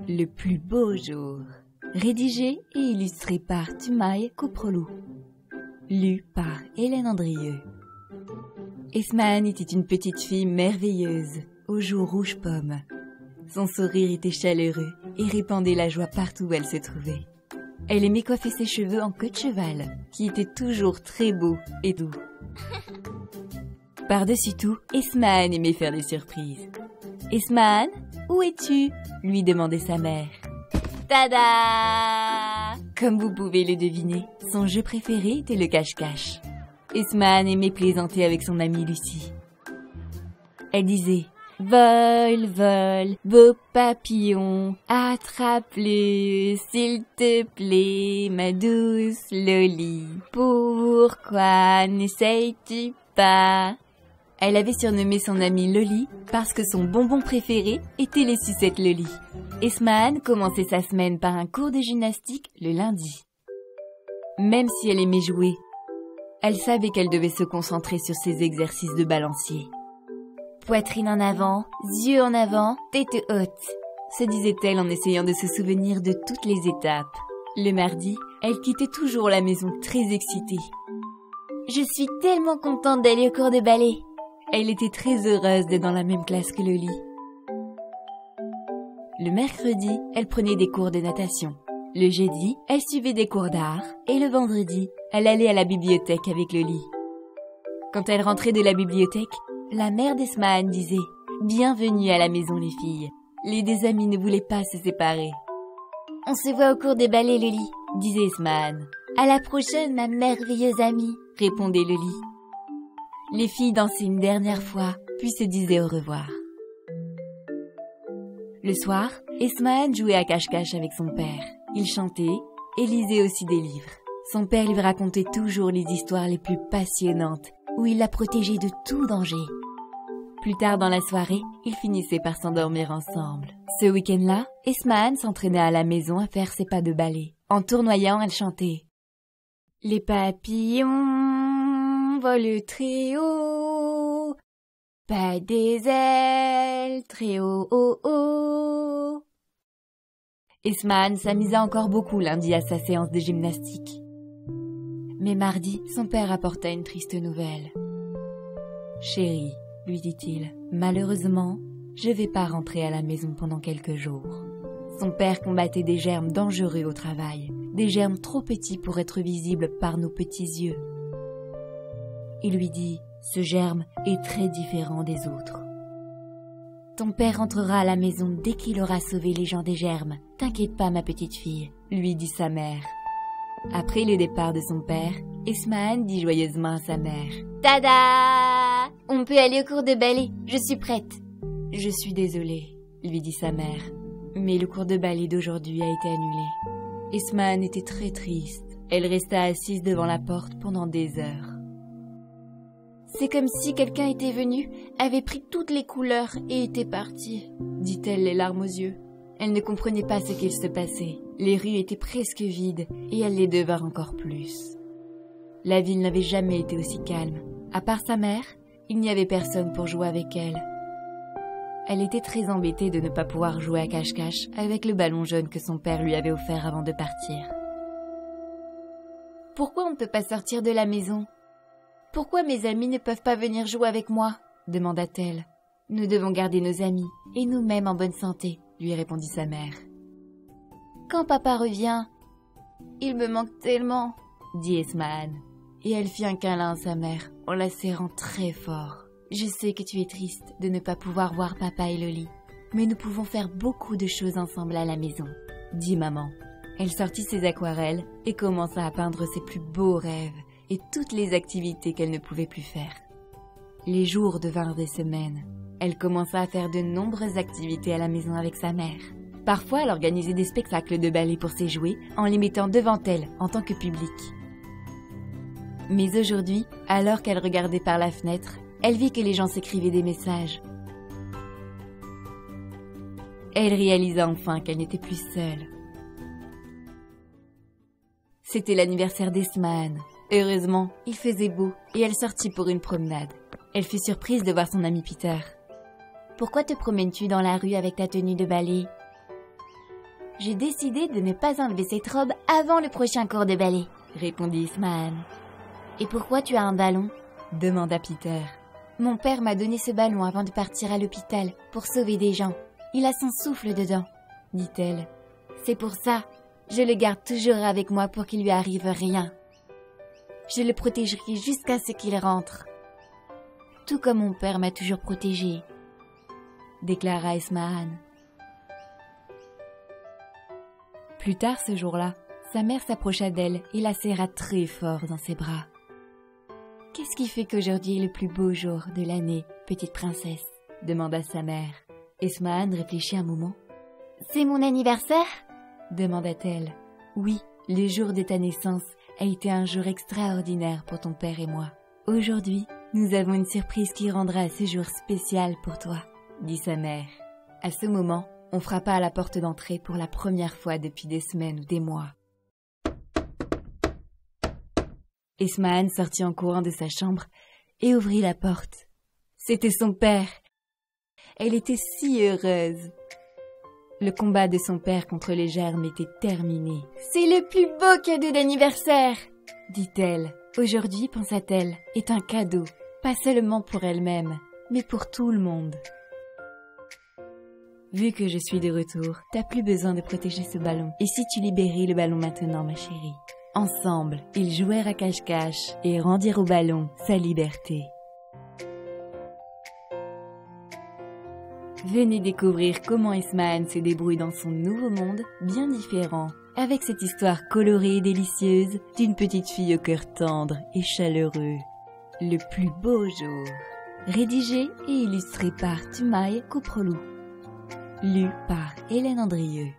Le plus beau jour. Rédigé et illustré par Tumai Koprolou. Lu par Hélène Andrieux. Esmane était une petite fille merveilleuse, aux joues rouge pomme. Son sourire était chaleureux et répandait la joie partout où elle se trouvait. Elle aimait coiffer ses cheveux en queue de cheval, qui était toujours très beau et doux. Par-dessus tout, Esmane aimait faire des surprises. « Esmane, où es-tu » lui demandait sa mère. « Tada !» Comme vous pouvez le deviner, son jeu préféré était le cache-cache. Esmane aimait plaisanter avec son amie Lucie. Elle disait « Vole, vole, beau papillon, attrape-le, s'il te plaît, ma douce Loli. Pourquoi n'essayes-tu pas ?» Elle avait surnommé son amie Loli parce que son bonbon préféré était les sucettes Loli. Esmane commençait sa semaine par un cours de gymnastique le lundi. Même si elle aimait jouer, elle savait qu'elle devait se concentrer sur ses exercices de balancier. Poitrine en avant, yeux en avant, tête haute, se disait-elle en essayant de se souvenir de toutes les étapes. Le mardi, elle quittait toujours la maison très excitée. « Je suis tellement contente d'aller au cours de ballet !» Elle était très heureuse d'être dans la même classe que Loli. Le mercredi, elle prenait des cours de natation. Le jeudi, elle suivait des cours d'art. Et le vendredi, elle allait à la bibliothèque avec Loli. Quand elle rentrait de la bibliothèque, la mère d'Esmane disait « Bienvenue à la maison les filles ». Les deux amies ne voulaient pas se séparer. « On se voit au cours des ballets, Loli », disait Esmane. « À la prochaine, ma merveilleuse amie », répondait Loli. Les filles dansaient une dernière fois, puis se disaient au revoir. Le soir, Esmane jouait à cache-cache avec son père. Il chantait et lisait aussi des livres. Son père lui racontait toujours les histoires les plus passionnantes, où il la protégeait de tout danger. Plus tard dans la soirée, ils finissaient par s'endormir ensemble. Ce week-end-là, Esmane s'entraînait à la maison à faire ses pas de ballet. En tournoyant, elle chantait « Les papillons volent très haut, pas des ailes très haut, haut, haut. » Esmane s'amusa encore beaucoup lundi à sa séance de gymnastique. Mais mardi, son père apporta une triste nouvelle. « Chérie, lui dit-il, malheureusement, je vais pas rentrer à la maison pendant quelques jours. » Son père combattait des germes dangereux au travail, des germes trop petits pour être visibles par nos petits yeux. Il lui dit « Ce germe est très différent des autres. Ton père rentrera à la maison dès qu'il aura sauvé les gens des germes. T'inquiète pas, ma petite fille, » lui dit sa mère. Après le départ de son père, Esmane dit joyeusement à sa mère « Tada! On peut aller au cours de ballet, je suis prête. »« Je suis désolée, » lui dit sa mère, « mais le cours de ballet d'aujourd'hui a été annulé. » Esmane était très triste. Elle resta assise devant la porte pendant des heures. « C'est comme si quelqu'un était venu, avait pris toutes les couleurs et était parti, » dit-elle les larmes aux yeux. Elle ne comprenait pas ce qu'il se passait. Les rues étaient presque vides et elle les devint encore plus. La ville n'avait jamais été aussi calme. À part sa mère, il n'y avait personne pour jouer avec elle. Elle était très embêtée de ne pas pouvoir jouer à cache-cache avec le ballon jaune que son père lui avait offert avant de partir. « Pourquoi on ne peut pas sortir de la maison ? Pourquoi mes amis ne peuvent pas venir jouer avec moi ?» demanda-t-elle. « Nous devons garder nos amis et nous-mêmes en bonne santé, » lui répondit sa mère. « Quand papa revient, il me manque tellement, » dit Esmane. Et elle fit un câlin à sa mère en la serrant très fort. « Je sais que tu es triste de ne pas pouvoir voir papa et Loli, mais nous pouvons faire beaucoup de choses ensemble à la maison, » dit maman. Elle sortit ses aquarelles et commença à peindre ses plus beaux rêves et toutes les activités qu'elle ne pouvait plus faire. Les jours devinrent des semaines. Elle commença à faire de nombreuses activités à la maison avec sa mère. Parfois, elle organisait des spectacles de ballet pour ses jouets en les mettant devant elle en tant que public. Mais aujourd'hui, alors qu'elle regardait par la fenêtre, elle vit que les gens s'écrivaient des messages. Elle réalisa enfin qu'elle n'était plus seule. C'était l'anniversaire d'Esmane. Heureusement, il faisait beau et elle sortit pour une promenade. Elle fut surprise de voir son ami Peter. « Pourquoi te promènes-tu dans la rue avec ta tenue de ballet ?» J'ai décidé de ne pas enlever cette robe avant le prochain cours de ballet, répondit Ismahan. Et pourquoi tu as un ballon? Demanda Peter. Mon père m'a donné ce ballon avant de partir à l'hôpital pour sauver des gens. Il a son souffle dedans, dit-elle. C'est pour ça, je le garde toujours avec moi pour qu'il lui arrive rien. Je le protégerai jusqu'à ce qu'il rentre. Tout comme mon père m'a toujours protégé, déclara Ismahan. Plus tard ce jour-là, sa mère s'approcha d'elle et la serra très fort dans ses bras. « Qu'est-ce qui fait qu'aujourd'hui est le plus beau jour de l'année, petite princesse ?» demanda sa mère. Ismahan réfléchit un moment. « C'est mon anniversaire ?» demanda-t-elle. « Oui, le jour de ta naissance a été un jour extraordinaire pour ton père et moi. Aujourd'hui, nous avons une surprise qui rendra ce jour spécial pour toi, » dit sa mère. À ce moment, on frappa à la porte d'entrée pour la première fois depuis des semaines ou des mois. Ismahan sortit en courant de sa chambre et ouvrit la porte. C'était son père. Elle était si heureuse. Le combat de son père contre les germes était terminé. « C'est le plus beau cadeau d'anniversaire !» dit-elle. Aujourd'hui, pensa-t-elle, est un cadeau, pas seulement pour elle-même, mais pour tout le monde. Vu que je suis de retour, t'as plus besoin de protéger ce ballon. Et si tu libérais le ballon maintenant, ma chérie? Ensemble, ils jouèrent à cache-cache et rendirent au ballon sa liberté. Venez découvrir comment Ismahan se débrouille dans son nouveau monde, bien différent, avec cette histoire colorée et délicieuse d'une petite fille au cœur tendre et chaleureux. Le plus beau jour. Rédigé et illustré par Tumai Koprolou. Lu par Hélène Andrieux.